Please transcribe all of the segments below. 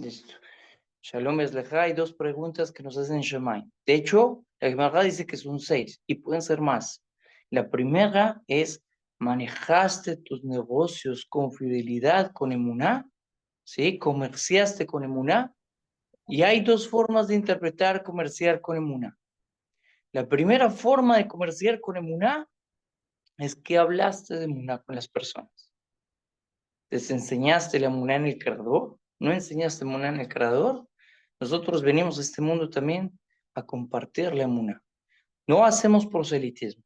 Listo. Shalom es leja. Hay dos preguntas que nos hacen Shemai. De hecho, la Gemara dice que son 6 y pueden ser más. La primera es, ¿manejaste tus negocios con fidelidad, con emuná? ¿Sí? ¿Comerciaste con emuná? Y hay dos formas de interpretar comerciar con emuná. La primera forma de comerciar con emuná es que hablaste de emuná con las personas. ¿Les enseñaste la emuná en el creador? ¿No enseñaste emuná en el creador? Nosotros venimos a este mundo también a compartir la emuná. No hacemos proselitismo,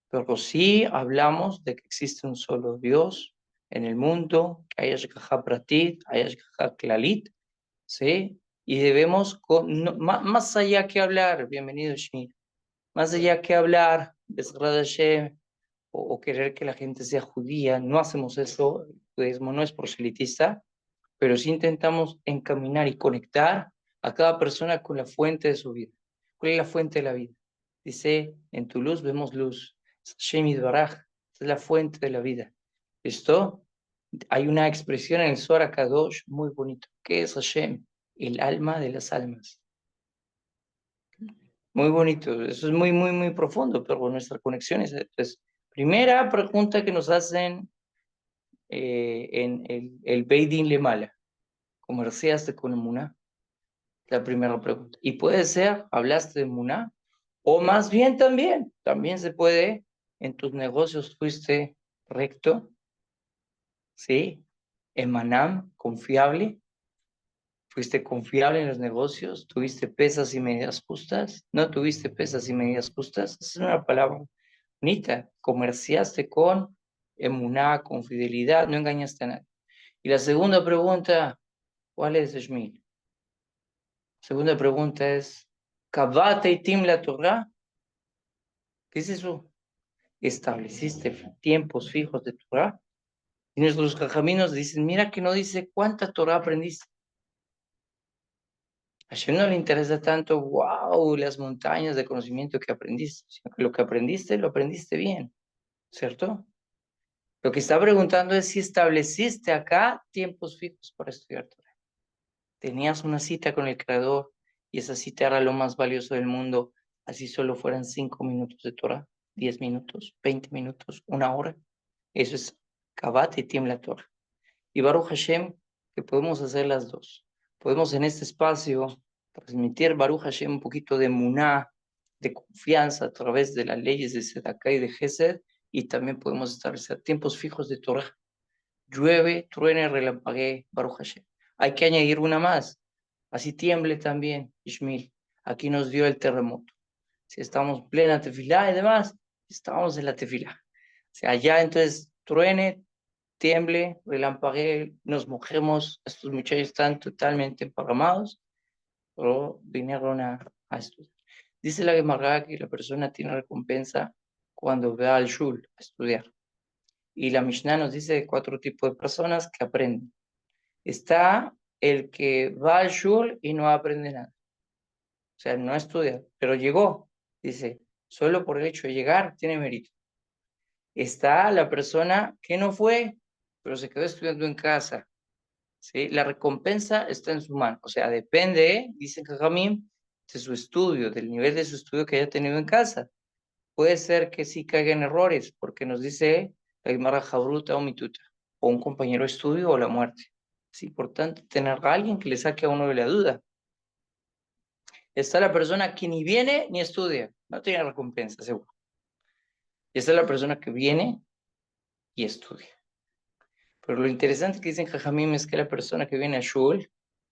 pero sí hablamos de que existe un solo Dios en el mundo, que hay Ashgaha Pratit, hay Ashgaha Klalit, ¿sí? Y debemos, más allá que hablar, bienvenido Shmir, más allá que hablar, Bezrat Hashem, o querer que la gente sea judía, no hacemos eso, el judaísmo no es proselitista, pero sí intentamos encaminar y conectar a cada persona con la fuente de su vida. ¿Cuál es la fuente de la vida? Dice, en tu luz vemos luz. Es Hashem Yitbaraj, es la fuente de la vida. ¿Listo? Hay una expresión en el Zohar Kadosh muy bonito. ¿Qué es Hashem? El alma de las almas. Muy bonito. Eso es muy, muy, muy profundo, pero nuestra conexión es... Entonces, primera pregunta que nos hacen en el Beit Din Lemala. ¿Comerciaste con Emuná? La primera pregunta. Y puede ser, hablaste de Muná, o más bien también se puede, en tus negocios fuiste recto, ¿sí? Emanam, confiable, fuiste confiable en los negocios, tuviste pesas y medidas justas, no tuviste pesas y medidas justas, esa es una palabra bonita, comerciaste con Emuná, con fidelidad, no engañaste a nadie. Y la segunda pregunta, ¿cuál es, Shmil? Segunda pregunta es, ¿Kabata y Tim la Torah? ¿Qué es eso? ¿Estableciste tiempos fijos de Torah? Y nuestros jajaminos dicen, mira que no dice cuánta Torah aprendiste. A Hashem no le interesa tanto, wow, las montañas de conocimiento que aprendiste, sino que lo que aprendiste, lo aprendiste bien, ¿cierto? Lo que está preguntando es si estableciste acá tiempos fijos para estudiar Torah. Tenías una cita con el Creador y esa cita era lo más valioso del mundo, así solo fueran 5 minutos de Torah, 10 minutos, 20 minutos, una hora. Eso es Kabat y Tim la Torah. Y Baruch Hashem, que podemos hacer las dos. Podemos en este espacio transmitir Baruch Hashem un poquito de muná, de confianza a través de las leyes de Sedaká y de Gesed, y también podemos establecer tiempos fijos de Torah. Llueve, truene, relampaguee, Baruch Hashem. Hay que añadir una más. Así tiemble también, Ishmil. Aquí nos dio el terremoto. Si estamos plena tefilá y demás, estamos en la tefilá. O sea, allá entonces truene, tiemble, relampaguee, nos mojemos. Estos muchachos están totalmente emparramados, pero vinieron a estudiar. Dice la Gemara que la persona tiene recompensa cuando va al shul a estudiar. Y la Mishnah nos dice de 4 tipos de personas que aprenden. Está el que va al shul y no aprende nada. O sea, no estudia, pero llegó. Dice, solo por el hecho de llegar tiene mérito. Está la persona que no fue, pero se quedó estudiando en casa. ¿Sí? La recompensa está en su mano. O sea, depende, dice Jajamín, de su estudio, del nivel de su estudio que haya tenido en casa. Puede ser que sí caiga en errores, porque nos dice la Gemara Jabruta o Mituta, o un compañero de estudio o la muerte. Es importante tener a alguien que le saque a uno de la duda. Está la persona que ni viene ni estudia, no tiene recompensa, seguro. Y esta es la persona que viene y estudia. Pero lo interesante que dicen Jajamim es que la persona que viene a Shul,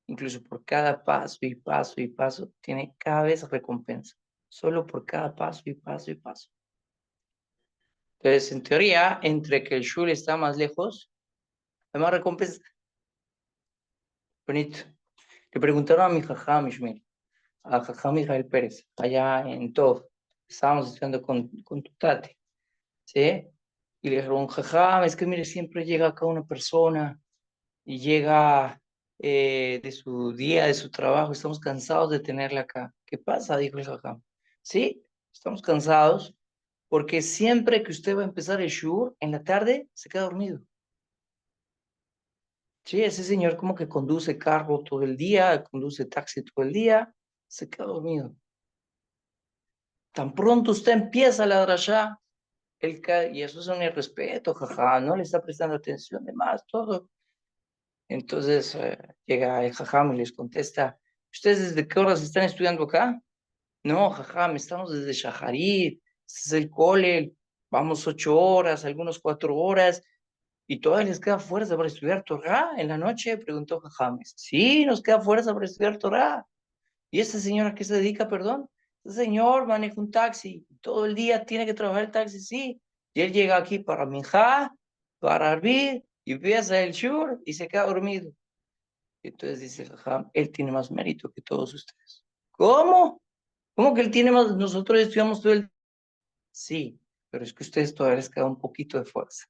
incluso por cada paso y paso y paso, tiene cada vez recompensa. Solo por cada paso y paso y paso. Entonces, en teoría, entre que el Shul está más lejos, hay más recompensa. Bonito. Le preguntaron a mi Jajam Ishmael, a Jajam Israel Pérez, allá en Tov. Estábamos estudiando con tu tate, ¿sí? Y le dijeron, Jajam, es que mire, siempre llega acá una persona y llega de su día, de su trabajo, estamos cansados de tenerla acá. ¿Qué pasa? Dijo el Jajam. Sí, estamos cansados porque siempre que usted va a empezar el shur, en la tarde se queda dormido. Sí, ese señor como que conduce carro todo el día, conduce taxi todo el día, se queda dormido. Tan pronto usted empieza la drashá, y eso es un irrespeto, jaja, no le está prestando atención de más, todo. Entonces llega el jajam y les contesta, ¿ustedes desde qué horas están estudiando acá? No, jajam, estamos desde Shaharit, este es el cole, vamos 8 horas, algunos 4 horas, y todavía les queda fuerza para estudiar Torah en la noche, preguntó jajam. Sí, nos queda fuerza para estudiar Torah. ¿Y este señor a qué se dedica, perdón? Este señor maneja un taxi, todo el día tiene que trabajar el taxi, sí. Y él llega aquí para Minjá, para Arbit, y empieza el shur y se queda dormido. Y entonces dice jajam, él tiene más mérito que todos ustedes. ¿Cómo? ¿Cómo que él tiene más? Nosotros estudiamos todo el... Sí, pero es que a ustedes todavía les queda un poquito de fuerza.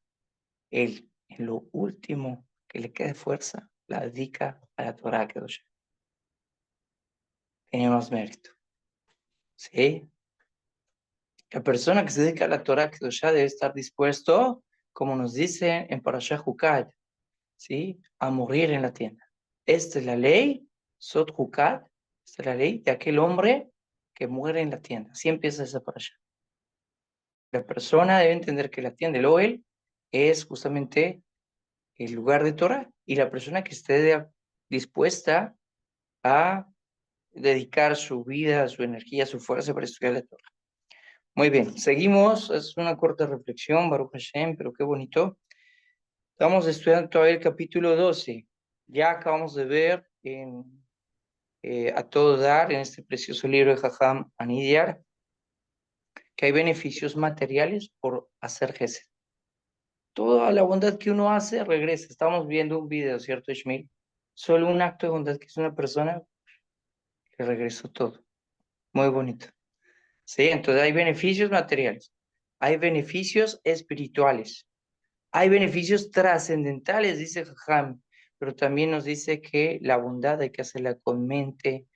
Él, en lo último que le quede fuerza, la dedica a la Torah Kedoshá. Tiene más mérito. ¿Sí? La persona que se dedica a la Torah Kedoshá debe estar dispuesto, como nos dice en Parashah Hukat, ¿sí? A morir en la tienda. Esta es la ley, Sot Hukat, esta es la ley de aquel hombre que muere en la tienda. Así empieza esa Parashah. La persona debe entender que la tienda, el Oel, es justamente el lugar de Torah, y la persona que esté dispuesta a dedicar su vida, su energía, su fuerza para estudiar la Torah. Muy bien, seguimos, es una corta reflexión, Baruch Hashem, pero qué bonito. Estamos estudiando todavía el capítulo 12. Ya acabamos de ver a todo dar en este precioso libro de Jajam Anidiar que hay beneficios materiales por hacer gesed. Toda la bondad que uno hace regresa. Estamos viendo un video, ¿cierto, Ishmael? Solo un acto de bondad que es una persona que regresó todo. Muy bonito. Sí, entonces hay beneficios materiales, hay beneficios espirituales, hay beneficios trascendentales, dice Jajam, pero también nos dice que la bondad hay que hacerla con mente,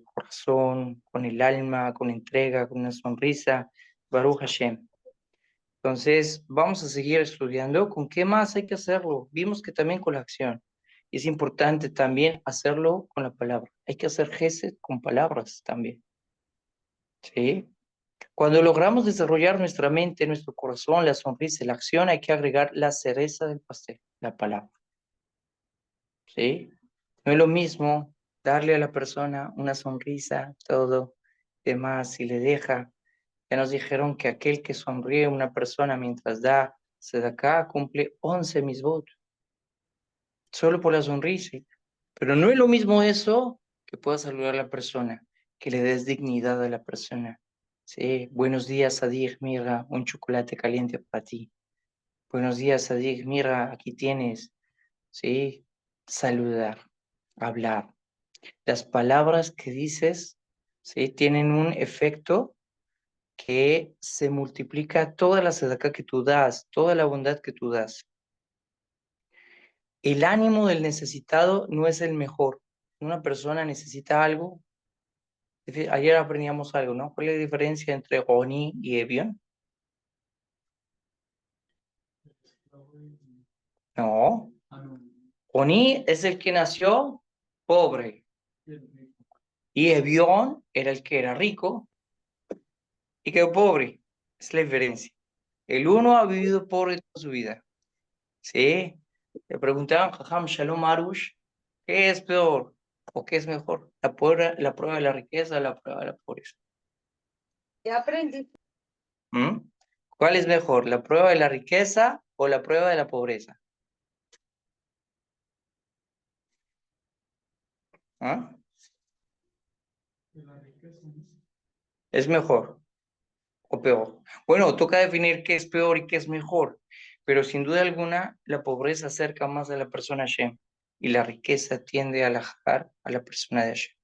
corazón, con el alma, con entrega, con una sonrisa. Baruch Hashem. Entonces, vamos a seguir estudiando. ¿Con qué más hay que hacerlo? Vimos que también con la acción. Y es importante también hacerlo con la palabra. Hay que hacer gesed con palabras también. ¿Sí? Cuando logramos desarrollar nuestra mente, nuestro corazón, la sonrisa, la acción, hay que agregar la cereza del pastel, la palabra. ¿Sí? No es lo mismo darle a la persona una sonrisa, todo, demás, si le deja. Ya nos dijeron que aquel que sonríe a una persona mientras da tzedaká cumple 11 misbot, solo por la sonrisa. Pero no es lo mismo eso que puedas saludar a la persona, que le des dignidad a la persona. Sí, buenos días, Sadir, mira, un chocolate caliente para ti. Buenos días, Sadir, mira, aquí tienes. Sí, saludar, hablar. Las palabras que dices, sí, tienen un efecto que se multiplica toda la sedacá que tú das, toda la bondad que tú das. El ánimo del necesitado no es el mejor. Una persona necesita algo. Ayer aprendíamos algo, ¿no? ¿Cuál es la diferencia entre Oni y Evión? No. Oni es el que nació pobre y Evión era el que era rico y quedó pobre. Es la diferencia. El uno ha vivido pobre toda su vida. ¿Sí? Le preguntaban, Jajam Shalom Arush, ¿qué es peor o qué es mejor? La prueba de la riqueza o la prueba de la pobreza. Ya aprendí. ¿Mm? ¿Cuál es mejor, la prueba de la riqueza o la prueba de la pobreza? ¿Ah? ¿Es mejor o peor? Bueno, toca definir qué es peor y qué es mejor, pero sin duda alguna la pobreza acerca más a la persona Hashem y la riqueza tiende a alejar a la persona de Hashem.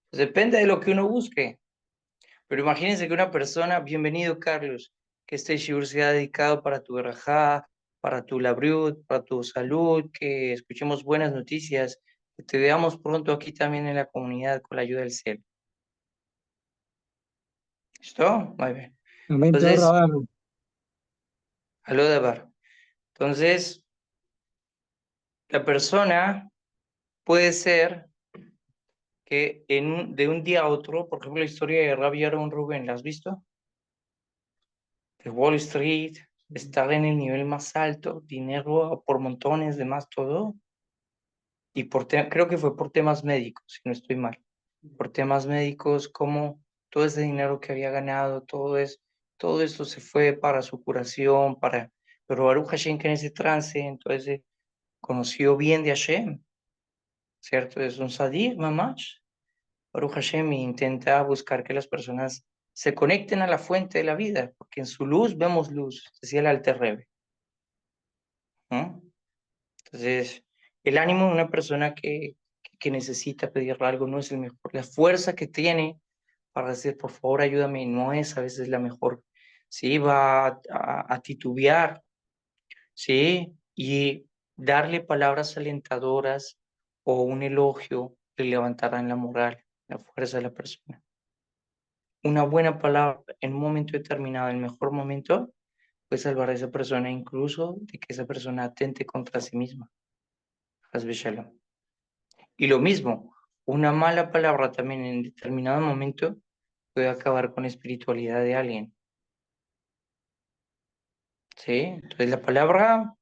Pues depende de lo que uno busque. Pero imagínense que una persona, bienvenido Carlos, que este shiur sea dedicado para tu verajá, para tu labriut, para tu salud, que escuchemos buenas noticias, que te veamos pronto aquí también en la comunidad con la ayuda del cielo. ¿Listo? Muy bien. Amén, todo Entonces, Rabano. aló de bar. Entonces, La persona puede ser que de un día a otro, por ejemplo, la historia de Rabbi Aaron Rubén, ¿la has visto? De Wall Street, estar en el nivel más alto, dinero por montones, demás, todo. Y creo que fue por temas médicos, si no estoy mal. Por temas médicos, como todo ese dinero que había ganado, todo esto se fue para su curación, pero Baruch Hashem que en ese trance, entonces conoció bien de Hashem, ¿cierto? Es un sadir, mamash. Baruch Hashem intenta buscar que las personas se conecten a la fuente de la vida, porque en su luz vemos luz, decía el Alter Rebbe, ¿no? Entonces, el ánimo de una persona que necesita pedir algo no es el mejor. La fuerza que tiene para decir, por favor, ayúdame, no es a veces la mejor. Sí, va a titubear, sí, y darle palabras alentadoras o un elogio le levantarán la moral, la fuerza de la persona. Una buena palabra en un momento determinado, el mejor momento, puede salvar a esa persona incluso de que esa persona atente contra sí misma. Hazbe shalom. Y lo mismo, una mala palabra también en determinado momento puede acabar con la espiritualidad de alguien. ¿Sí? Entonces la palabra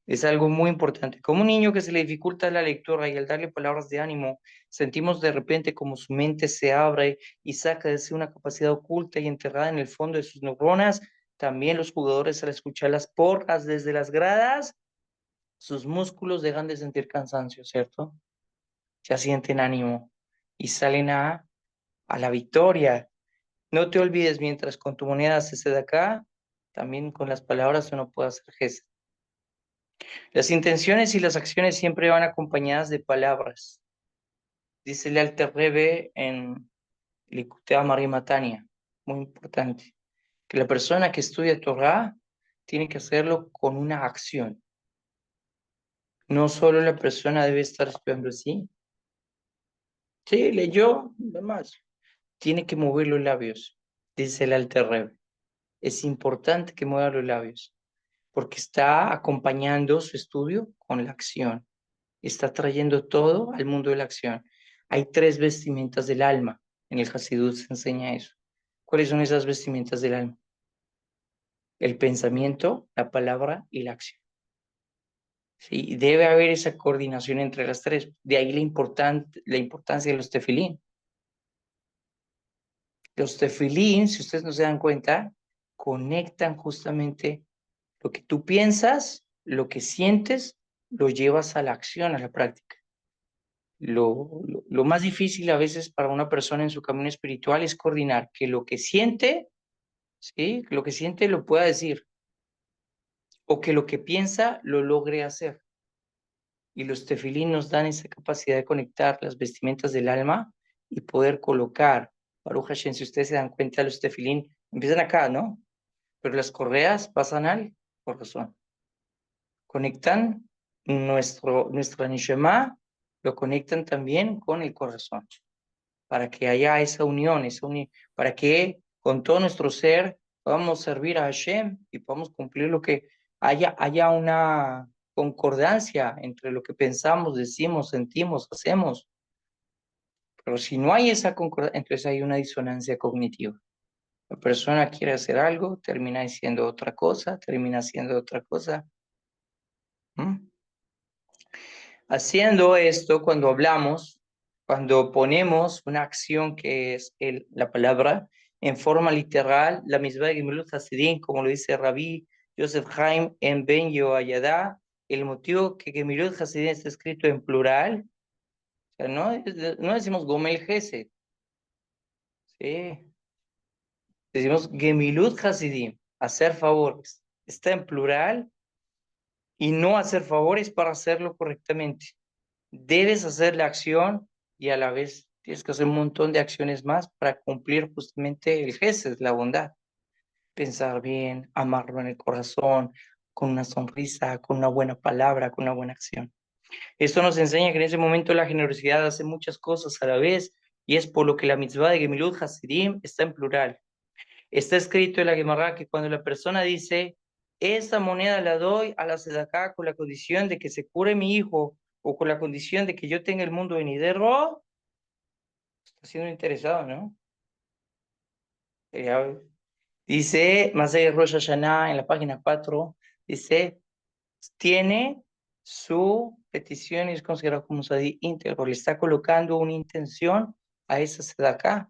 es algo muy importante. Como un niño que se le dificulta la lectura y al darle palabras de ánimo, sentimos de repente como su mente se abre y saca de sí una capacidad oculta y enterrada en el fondo de sus neuronas. También los jugadores al escuchar las porras desde las gradas, sus músculos dejan de sentir cansancio, ¿cierto? Ya sienten ánimo y salen a la victoria. No te olvides, mientras con tu moneda haces de acá, también con las palabras uno puede hacer gestos. Las intenciones y las acciones siempre van acompañadas de palabras. Dice el Alter Rebbe en Likutei Amarim Tanya, muy importante, que la persona que estudia Torah tiene que hacerlo con una acción. No solo la persona debe estar estudiando así. Sí, leyó, demás. Tiene que mover los labios, dice el Alter Rebbe. Es importante que mueva los labios, porque está acompañando su estudio con la acción. Está trayendo todo al mundo de la acción. Hay tres vestimentas del alma. En el Hasidut se enseña eso. ¿Cuáles son esas vestimentas del alma? El pensamiento, la palabra y la acción. Sí, debe haber esa coordinación entre las tres. De ahí la importancia de los tefilín. Los tefilín, si ustedes no se dan cuenta, conectan justamente lo que tú piensas, lo que sientes, lo llevas a la acción, a la práctica. Lo más difícil a veces para una persona en su camino espiritual es coordinar que lo que siente, ¿sí? Que lo que siente lo pueda decir o que lo que piensa lo logre hacer. Y los tefilín nos dan esa capacidad de conectar las vestimentas del alma y poder colocar, Baruch Hashem, si ustedes se dan cuenta, los tefilín empiezan acá, ¿no? Pero las correas pasan al corazón. Conectan nuestra neshama, lo conectan también con el corazón, para que haya para que con todo nuestro ser podamos servir a Hashem y podamos cumplir lo que haya una concordancia entre lo que pensamos, decimos, sentimos, hacemos. Pero si no hay esa concordancia, entonces hay una disonancia cognitiva. La persona quiere hacer algo, termina diciendo otra cosa, termina haciendo otra cosa. ¿Mm? Haciendo esto, cuando hablamos, cuando ponemos una acción que es la palabra en forma literal, la misma de Gemilut Hasidim, como lo dice Rabí Yosef Haim en Ben Yoayada, el motivo que Gemilut Hasidim está escrito en plural, o sea, no decimos Gomel Gesed, ¿sí? Decimos Gemilut Hasidim, hacer favores. Está en plural y no hacer favores para hacerlo correctamente. Debes hacer la acción y a la vez tienes que hacer un montón de acciones más para cumplir justamente el gesed, la bondad. Pensar bien, amarlo en el corazón, con una sonrisa, con una buena palabra, con una buena acción. Esto nos enseña que en ese momento la generosidad hace muchas cosas a la vez y es por lo que la mitzvah de Gemilut Hasidim está en plural. Está escrito en la Gemara que cuando la persona dice esta moneda la doy a la sedaká con la condición de que se cure mi hijo o con la condición de que yo tenga el mundo venidero, está siendo interesado, ¿no? Ya dice, Masay Rosh Hashanah en la página 4, dice, tiene su petición y es considerado como un sadí íntegro, le está colocando una intención a esa sedaká.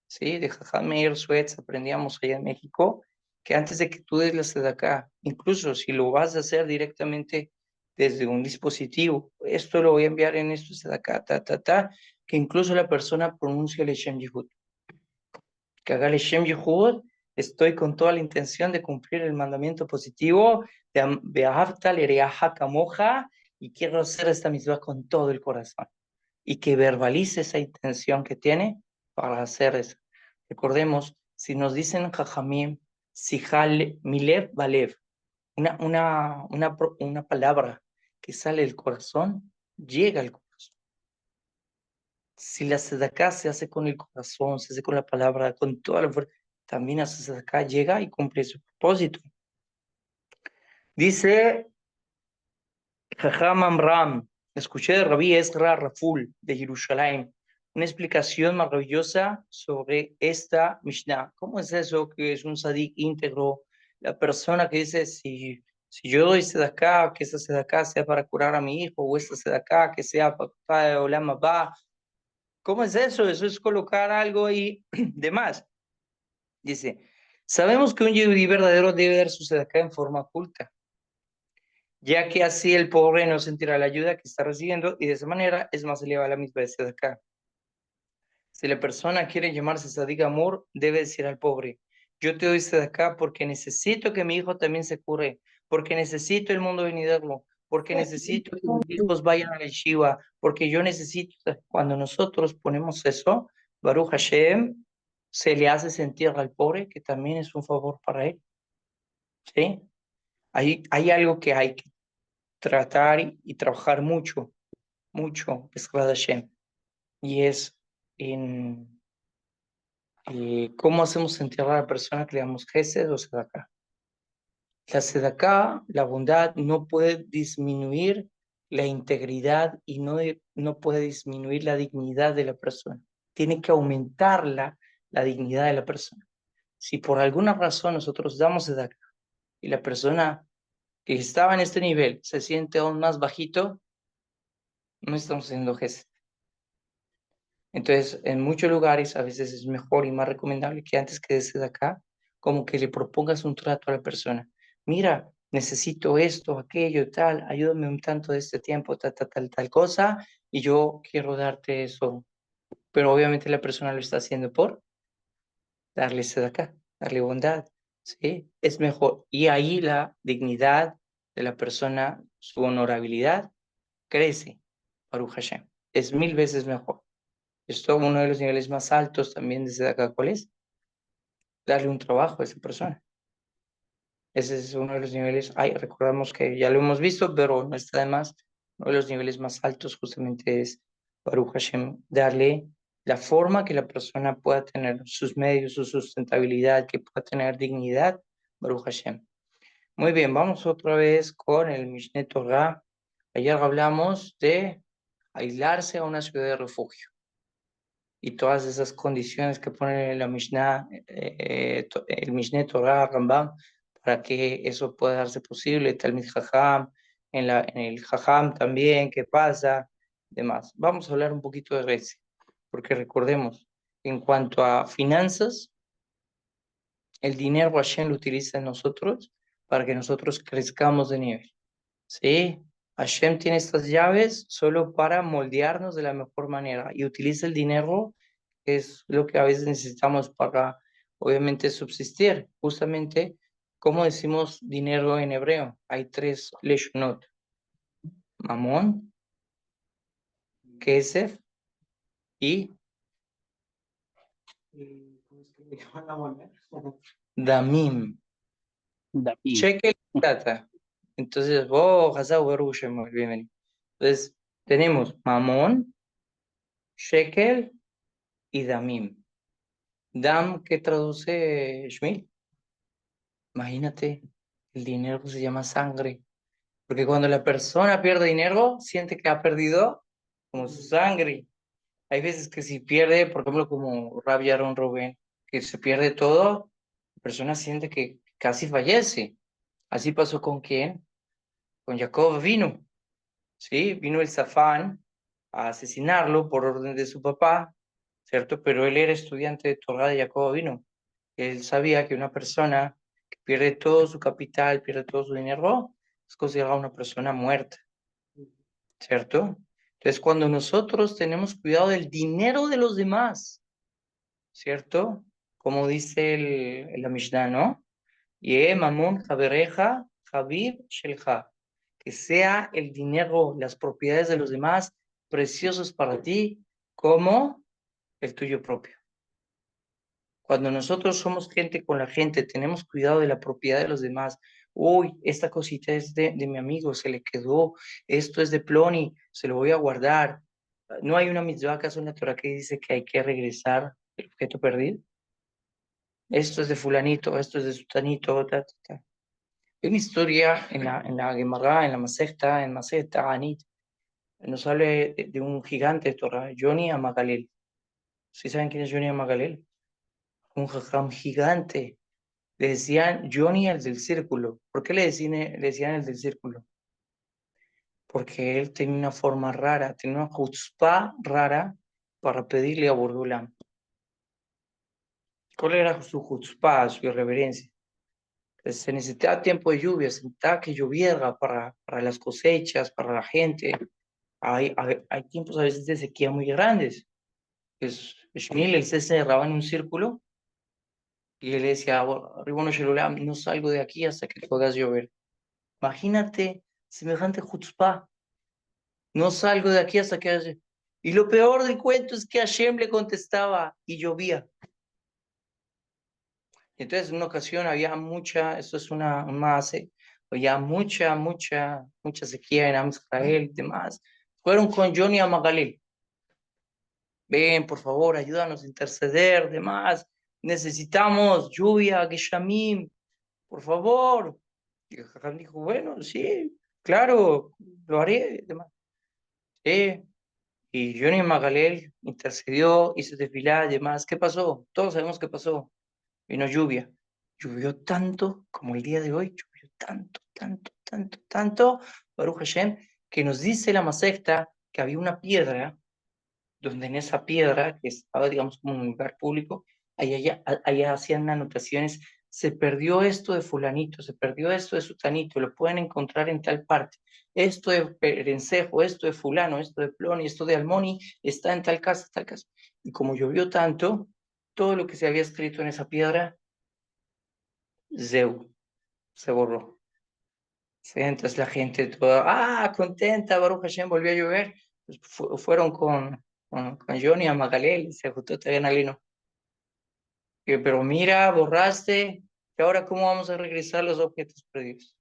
¿Sí? De Jajam Meir Suetz aprendíamos allá en México que antes de que tú des la sedacá, incluso si lo vas a hacer directamente desde un dispositivo, esto lo voy a enviar en esto sedacá, que incluso la persona pronuncie el Shem Yehud, que haga el Shem Yehud, estoy con toda la intención de cumplir el mandamiento positivo de Beahavta Lereaha Kamoja y quiero hacer esta misma con todo el corazón y que verbalice esa intención que tiene para hacer eso. Recordemos, si nos dicen Jajamim, Sijal Milev Balev, una palabra que sale del corazón, llega al corazón. Si la sedaká se hace con el corazón, se hace con la palabra, con toda la fuerza, también la sedaká llega y cumple su propósito. Dice Jajam Amram, escuché de Rabbi Ezra Raful de Jerusalén una explicación maravillosa sobre esta Mishnah. ¿Cómo es eso que es un sadik íntegro? La persona que dice, si yo doy sedacá, que esa sedacá sea para curar a mi hijo, o esta sedacá que sea para Olam Haba. ¿Cómo es eso? Eso es colocar algo ahí de más. Dice, sabemos que un yehudí verdadero debe dar su sedacá en forma oculta, ya que así el pobre no sentirá la ayuda que está recibiendo y de esa manera es más elevada la misma de sedacá. Si la persona quiere llamarse Sadik Amor, debe decir al pobre, yo te doy sedacá porque necesito que mi hijo también se cure, porque necesito el mundo venidero, porque necesito que mis hijos vayan a la yeshiva, porque yo necesito, cuando nosotros ponemos eso, Baruch Hashem, se le hace sentir al pobre que también es un favor para él, ¿sí? Hay algo que hay que tratar y trabajar mucho, mucho, Bezrat Hashem, y es en cómo hacemos sentir a la persona que le damos gesed o sedacá. La sedacá, la bondad, no puede disminuir la integridad y no puede disminuir la dignidad de la persona. Tiene que aumentar la dignidad de la persona. Si por alguna razón nosotros damos sedacá y la persona que estaba en este nivel se siente aún más bajito, no estamos haciendo gesed. Entonces, en muchos lugares a veces es mejor y más recomendable que antes que des acá, como que le propongas un trato a la persona. Mira, necesito esto, aquello, tal, ayúdame un tanto de este tiempo, tal cosa, y yo quiero darte eso. Pero obviamente la persona lo está haciendo por darle acá, darle bondad, ¿sí? Es mejor. Y ahí la dignidad de la persona, su honorabilidad, crece, Baruch Hashem. Es 1000 veces mejor. Esto uno de los niveles más altos también desde acá, ¿cuál es? Darle un trabajo a esa persona. Ese es uno de los niveles, ay, recordamos que ya lo hemos visto, pero no está de más. Uno de los niveles más altos justamente es Baruch Hashem, darle la forma que la persona pueda tener sus medios, su sustentabilidad, que pueda tener dignidad, Baruch Hashem. Muy bien, vamos otra vez con el Mishneh Torah. Ayer hablamos de aislarse a una ciudad de refugio y todas esas condiciones que pone la Mishnah, el Mishneh Torah, Rambam, para que eso pueda darse posible, Talmid Jajam, en el Jajam también, qué pasa, demás. Vamos a hablar un poquito de Rezi, porque recordemos, en cuanto a finanzas, el dinero Hashem lo utiliza en nosotros para que nosotros crezcamos de nivel, ¿sí? Hashem tiene estas llaves solo para moldearnos de la mejor manera y utiliza el dinero, que es lo que a veces necesitamos para, obviamente, subsistir. Justamente, ¿cómo decimos dinero en hebreo? Hay tres leshonot: mamón, kesef y ¿cómo es que le llaman la moneda? Damim. David. Shekel y plata. Entonces, oh, Hazau Baruch Shem, bienvenido. Entonces, tenemos mamón, shekel y damim. Dam, ¿qué traduce Shmuel? Imagínate, El dinero se llama sangre. Porque cuando la persona pierde dinero, siente que ha perdido como su sangre. Hay veces que si pierde, por ejemplo, como Rabbi Aaron Rubén, que se pierde todo, la persona siente que casi fallece. Así pasó con quién? Con Jacob vino, ¿sí? Vino el Zafán a asesinarlo por orden de su papá, ¿cierto? Pero él era estudiante de Torah de Jacob vino. Él sabía que una persona que pierde todo su capital, pierde todo su dinero, es considerada una persona muerta, ¿cierto? Entonces, cuando nosotros tenemos cuidado del dinero de los demás, ¿cierto? Como dice la Mishnah, ¿no? Ye mamun jabereja habib shelja. Que sea el dinero, las propiedades de los demás preciosos para ti como el tuyo propio. Cuando nosotros somos gente con la gente, tenemos cuidado de la propiedad de los demás. Uy, esta cosita es de mi amigo, se le quedó. Esto es de Ploni, se lo voy a guardar. ¿No hay una mitzvah acaso en la Torah que dice que hay que regresar el objeto perdido? Esto es de fulanito, esto es de sutanito, ta, ta, ta. Hay una historia en la Gemara, en la Masechta, en Masechta Anit, nos habla de un gigante de Torah, Johnny Amagalel. ¿Sí saben quién es Johnny Amagalel? Un jajam gigante. Le decían Johnny el del círculo. ¿Por qué le decían el del círculo? Porque él tenía una forma rara, tenía una chutzpah rara para pedirle a Bordolam. ¿Cuál era su chutzpah, su irreverencia? Pues se necesitaba tiempo de lluvia, se necesitaba que lloviera para las cosechas, para la gente. Hay tiempos a veces de sequía muy grandes. Pues Shmuel, él se cerraba en un círculo y él le decía, Ribono Shelolam, no salgo de aquí hasta que tú hagas llover. Imagínate semejante chutzpah, no salgo de aquí hasta que hagas llover. Y lo peor del cuento es que Hashem le contestaba y llovía. Entonces, en una ocasión había mucha, esto es un maase, había mucha sequía en Am Israel y demás. Fueron con Johnny a Magalil. Ven, por favor, ayúdanos a interceder, demás. Necesitamos lluvia, Geshamim, por favor. Y el Jajam dijo, bueno, sí, claro, lo haré, demás. Sí. Y Johnny Magalel intercedió, hizo desfilar y demás. ¿Qué pasó? Todos sabemos qué pasó. Vino lluvia. Llovió tanto como el día de hoy, llovió tanto, Baruch Hashem, que nos dice la Masecta que había una piedra, donde en esa piedra, que estaba, digamos, como en un lugar público, allá hacían anotaciones, se perdió esto de fulanito, se perdió esto de sutanito, lo pueden encontrar en tal parte. Esto de Perencejo, esto de fulano, esto de Ploni, esto de Almoni, está en tal casa, tal casa. Y como llovió tanto, todo lo que se había escrito en esa piedra Zeu, se borró. Sí, entonces la gente toda, contenta, Baruch Hashem, volvió a llover. Pues fueron con Johnny a Magalel, se juntó también Alino. Pero mira, borraste, ¿y ahora cómo vamos a regresar los objetos perdidos?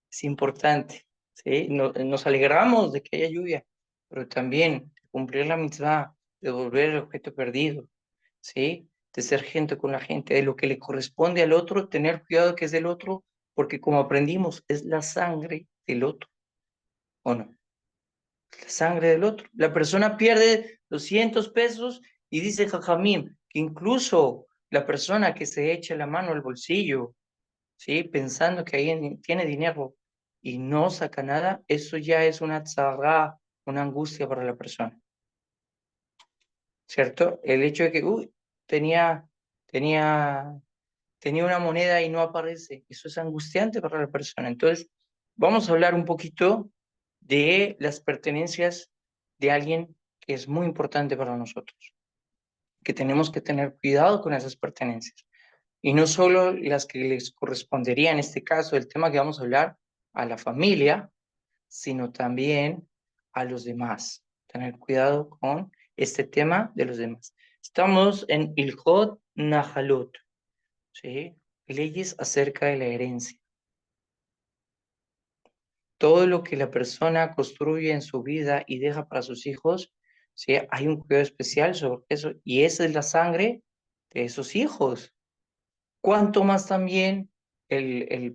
Es importante, ¿sí? Nos alegramos de que haya lluvia, pero también cumplir la mitzvah, devolver el objeto perdido, ¿sí? De ser gente con la gente, de lo que le corresponde al otro, tener cuidado que es del otro, porque como aprendimos, es la sangre del otro, ¿o no? La sangre del otro. La persona pierde 200 pesos y dice Jajamín, que incluso la persona que se echa la mano al bolsillo, ¿sí? Pensando que ahí tiene dinero y no saca nada, eso ya es una tzara, una angustia para la persona, ¿cierto? El hecho de que, tenía, tenía, tenía una moneda y no aparece, eso es angustiante para la persona. Entonces, vamos a hablar un poquito de las pertenencias de alguien que es muy importante para nosotros, que tenemos que tener cuidado con esas pertenencias. Y no solo las que les correspondería, en este caso, el tema que vamos a hablar, a la familia, sino también a los demás. Tener cuidado con este tema de los demás. Estamos en Ilhot Nahalot, ¿sí? Leyes acerca de la herencia. Todo lo que la persona construye en su vida y deja para sus hijos, ¿sí? Hay un cuidado especial sobre eso, y esa es la sangre de esos hijos. Cuanto más también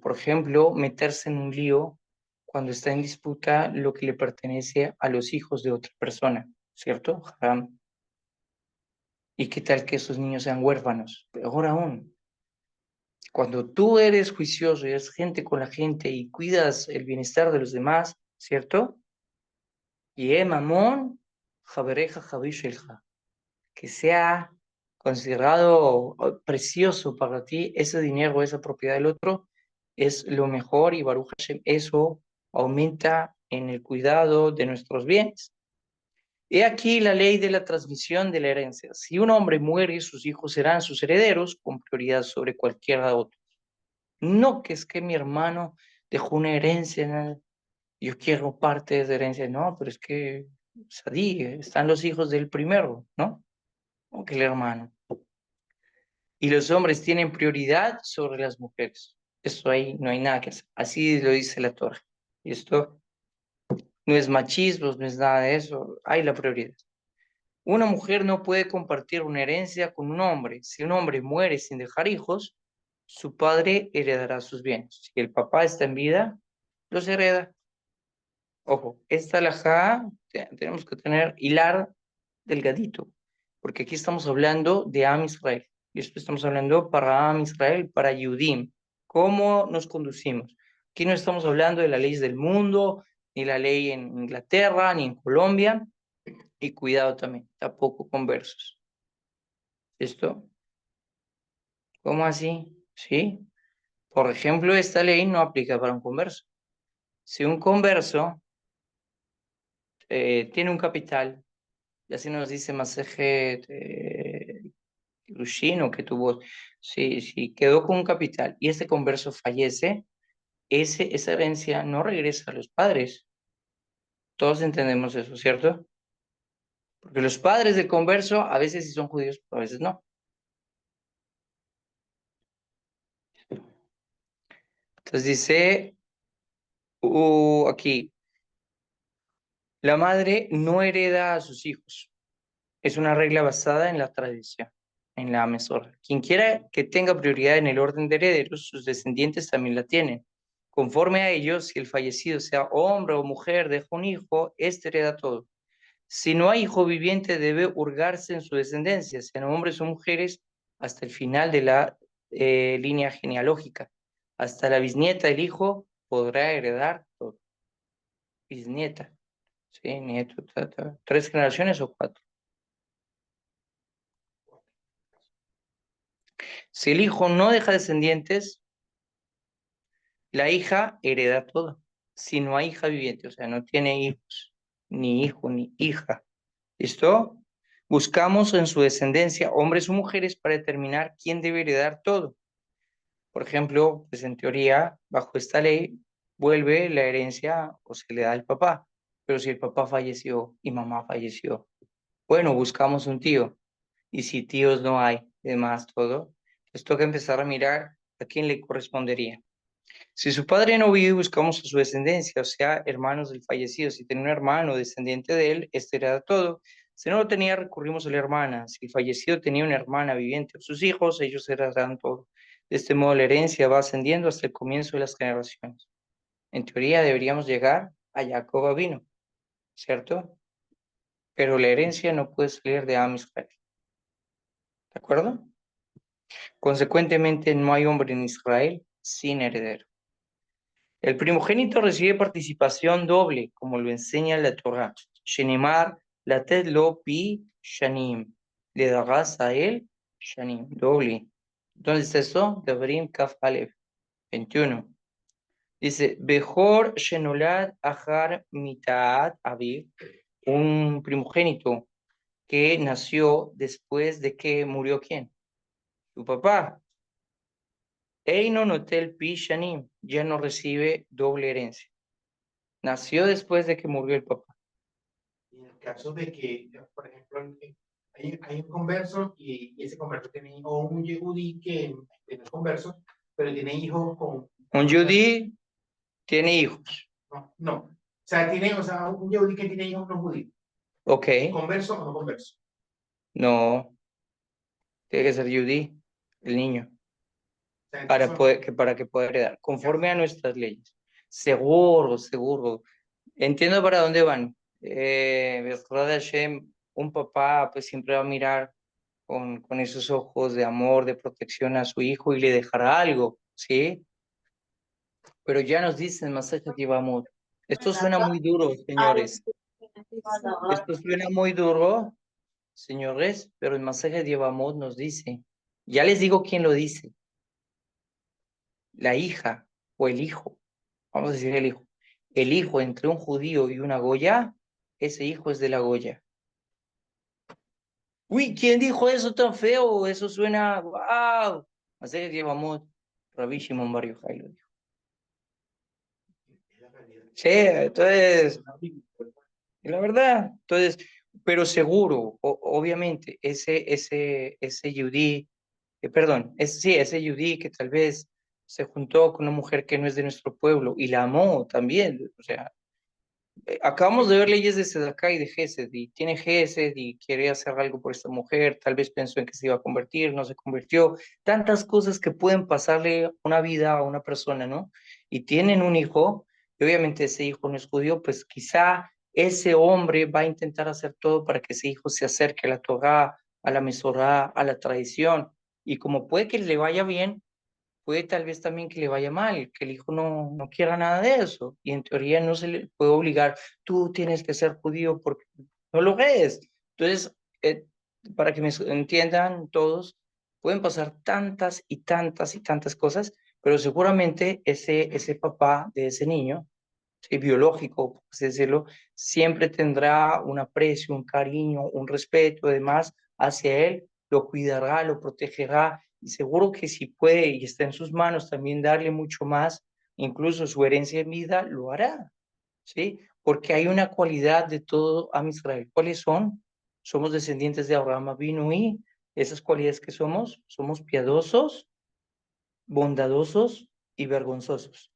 por ejemplo, meterse en un lío cuando está en disputa lo que le pertenece a los hijos de otra persona, ¿cierto? Haram. ¿Y qué tal que esos niños sean huérfanos? Peor aún. Cuando tú eres juicioso y eres gente con la gente y cuidas el bienestar de los demás, ¿cierto? Y mamón, jabereja jabishelja, que sea considerado precioso para ti ese dinero, esa propiedad del otro, es lo mejor y Baruch Hashem, eso aumenta en el cuidado de nuestros bienes. He aquí la ley de la transmisión de la herencia. Si un hombre muere, sus hijos serán sus herederos con prioridad sobre cualquiera otro. No que es que mi hermano dejó una herencia, ¿no? Yo quiero parte de esa herencia. No, pero es que Sadí, están los hijos del primero, ¿no? O que el hermano. Y los hombres tienen prioridad sobre las mujeres. Eso ahí no hay nada que hacer. Así lo dice la Torah. Y esto no es machismo, no es nada de eso. Hay la prioridad. Una mujer no puede compartir una herencia con un hombre. Si un hombre muere sin dejar hijos, su padre heredará sus bienes. Si el papá está en vida, los hereda. Ojo, esta alajá tenemos que tener hilar delgadito, porque aquí estamos hablando de Am Israel. Y esto estamos hablando para Am Israel, para Yudim. ¿Cómo nos conducimos? Aquí no estamos hablando de las leyes del mundo, ni la ley en Inglaterra, ni en Colombia. Y cuidado también, tampoco con versos. ¿Esto? ¿Cómo así? ¿Sí? Por ejemplo, esta ley no aplica para un converso. Si un converso tiene un capital, y así nos dice Masejet Kirushino que tuvo, si quedó con un capital y este converso fallece, esa herencia no regresa a los padres. Todos entendemos eso, ¿cierto? Porque los padres del converso a veces sí son judíos, a veces no. Entonces dice aquí, la madre no hereda a sus hijos. Es una regla basada en la tradición, en la mesora. Quien quiera que tenga prioridad en el orden de herederos, sus descendientes también la tienen. Conforme a ellos, si el fallecido sea hombre o mujer, deja un hijo, éste hereda todo. Si no hay hijo viviente, debe hurgarse en su descendencia, sean hombres o mujeres, hasta el final de la línea genealógica. Hasta la bisnieta del hijo podrá heredar todo. Bisnieta, ¿sí? Nieto, tata. 3 generaciones o 4. Si el hijo no deja descendientes, la hija hereda todo. Si no hay hija viviente, o sea, no tiene hijos, ni hijo, ni hija. ¿Listo? Buscamos en su descendencia hombres o mujeres para determinar quién debe heredar todo. Por ejemplo, pues en teoría, bajo esta ley, vuelve la herencia o se le da al papá. Pero si el papá falleció y mamá falleció, bueno, buscamos un tío. Y si tíos no hay, demás todo, pues toca empezar a mirar a quién le correspondería. Si su padre no vive, buscamos a su descendencia, o sea, hermanos del fallecido. Si tiene un hermano descendiente de él, este hereda todo. Si no lo tenía, recurrimos a la hermana. Si el fallecido tenía una hermana viviente o sus hijos, ellos heredarán todo. De este modo, la herencia va ascendiendo hasta el comienzo de las generaciones. En teoría, deberíamos llegar a Jacob Avino, ¿cierto? Pero la herencia no puede salir de Am Israel. ¿De acuerdo? Consecuentemente, no hay hombre en Israel sin heredero. El primogénito recibe participación doble, como lo enseña la Torah. Shenimar, latet lo pi shanim. Le darás a él shanim, doble. ¿Dónde está eso? Devarim Kaf Alev, 21. Dice, Bejor Shenolad Ahar Mitaat Aviv, un primogénito que nació después de que murió ¿quién? Su papá. Eino Notel Pi Shanim, ya no recibe doble herencia. Nació después de que murió el papá. Y en el caso de que, por ejemplo, hay un converso y ese converso tiene, o un yehudí que no es converso, pero tiene hijos con... Un yudí tiene hijos. No, no. O sea, tiene, o sea, un yehudí que tiene hijos no judíos. Ok. ¿Converso o no converso? No, tiene que ser yudí, el niño. sea, para eso- para que pueda heredar, conforme a nuestras leyes. Seguro, seguro. Entiendo para dónde van. Besrat Hashem, un papá pues siempre va a mirar con esos ojos de amor, de protección a su hijo y le dejará algo, ¿sí? Pero ya nos dicen, Masajet Yevamot, esto suena muy duro, señores. Esto suena muy duro, señores, pero el Masajet Yevamot nos dice, ya les digo quién lo dice, la hija o el hijo, vamos a decir el hijo entre un judío y una goya, ese hijo es de la goya. Uy, ¿quién dijo eso tan feo? Eso suena, wow. Masajet Yevamot, Rabbi Shimon Bar Yochai lo dijo. es la realidad. Sí, entonces, la verdad, entonces, pero seguro, obviamente, ese yudí, perdón, sí, ese yudí que tal vez se juntó con una mujer que no es de nuestro pueblo y la amó también, o sea, acabamos de ver leyes de Sedacá y de Gesed, y tiene Gesed y quiere hacer algo por esta mujer, tal vez pensó en que se iba a convertir, no se convirtió, tantas cosas que pueden pasarle una vida a una persona, ¿no? Y tienen un hijo, y obviamente ese hijo no es judío, pues quizá ese hombre va a intentar hacer todo para que ese hijo se acerque a la Torá, a la Mesorá, a la tradición, y como puede que le vaya bien, puede tal vez también que le vaya mal, que el hijo no quiera nada de eso. Y en teoría no se le puede obligar, tú tienes que ser judío porque no lo es. Entonces, para que me entiendan todos, pueden pasar tantas y tantas y tantas cosas, pero seguramente ese papá de ese niño, sí, biológico, por así decirlo, siempre tendrá un aprecio, un cariño, un respeto, además, hacia él, lo cuidará, lo protegerá, y seguro que si puede y está en sus manos también darle mucho más, incluso su herencia en vida, lo hará, ¿sí? Porque hay una cualidad de todo Am Israel. ¿Cuáles son? Somos descendientes de Abraham Avinu y esas cualidades que somos piadosos, bondadosos y vergonzosos.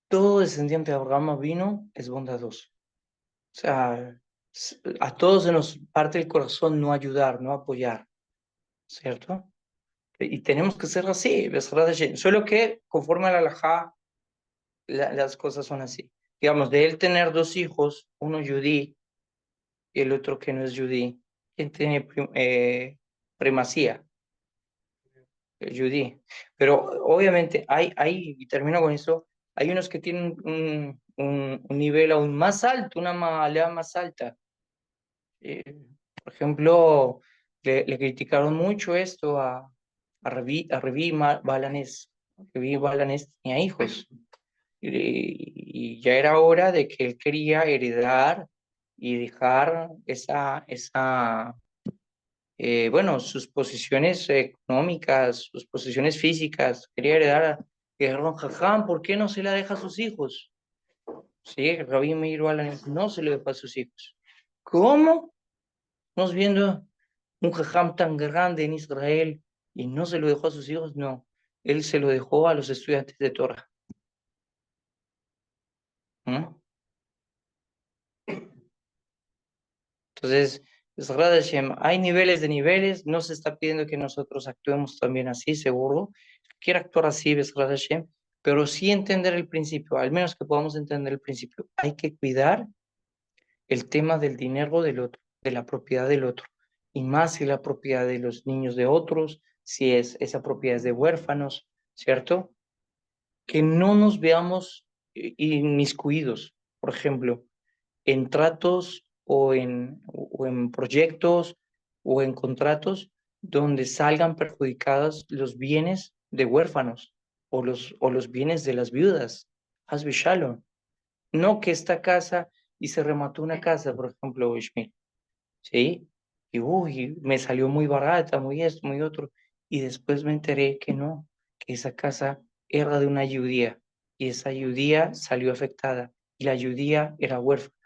Todo descendiente de Abraham vino es bondadoso. O sea, a todos se nos parte el corazón no ayudar, no apoyar, ¿cierto? Y tenemos que ser así, Besrat Hashem. Solo que conforme a la halajá, las cosas son así. Digamos, de él tener dos hijos, uno yudí y el otro que no es yudí, ¿quién tiene primacía? El yudí. Pero obviamente y termino con eso, hay unos que tienen un nivel aún más alto, una mala más alta. Eh, por ejemplo, le criticaron mucho esto a Reví Balanés. Reví Balanés tenía hijos y ya era hora de que él quería heredar y dejar bueno, sus posiciones económicas, sus posiciones físicas, quería heredar. Y dijeron, Jajam, ¿por qué no se la deja a sus hijos? Sí, Rabí Meir Balanés no se lo dejó a sus hijos. ¿Cómo? Estamos viendo un jajam tan grande en Israel y no se lo dejó a sus hijos, no. Él se lo dejó a los estudiantes de Torah. ¿Mm? Entonces, Besrat Hashem, hay niveles de niveles, no se está pidiendo que nosotros actuemos también así, seguro. Quiero actuar así, Besrat Hashem, pero sí entender el principio, al menos que podamos entender el principio. Hay que cuidar el tema del dinero del otro, de la propiedad del otro, y más si la propiedad de los niños de otros, si esa propiedad es de huérfanos, ¿cierto? Que no nos veamos inmiscuidos, por ejemplo, en tratos o en proyectos o en contratos donde salgan perjudicados los bienes de huérfanos o los bienes de las viudas. Hazbe Shalom. No que esta casa y se remató una casa, por ejemplo, Ishmael, ¿sí? Y uy, me salió muy barata, muy esto, muy otro. Y después me enteré que no, que esa casa era de una judía y esa judía salió afectada y la judía era huérfana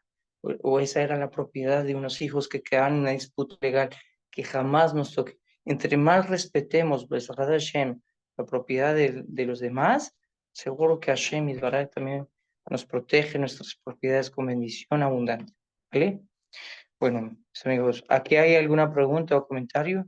o esa era la propiedad de unos hijos que quedaban en una disputa legal que jamás nos toque. Entre más respetemos, pues, Hashem, la propiedad de los demás, seguro que Hashem y también nos protege nuestras propiedades con bendición abundante. ¿Vale? Bueno, mis amigos, ¿aquí hay alguna pregunta o comentario?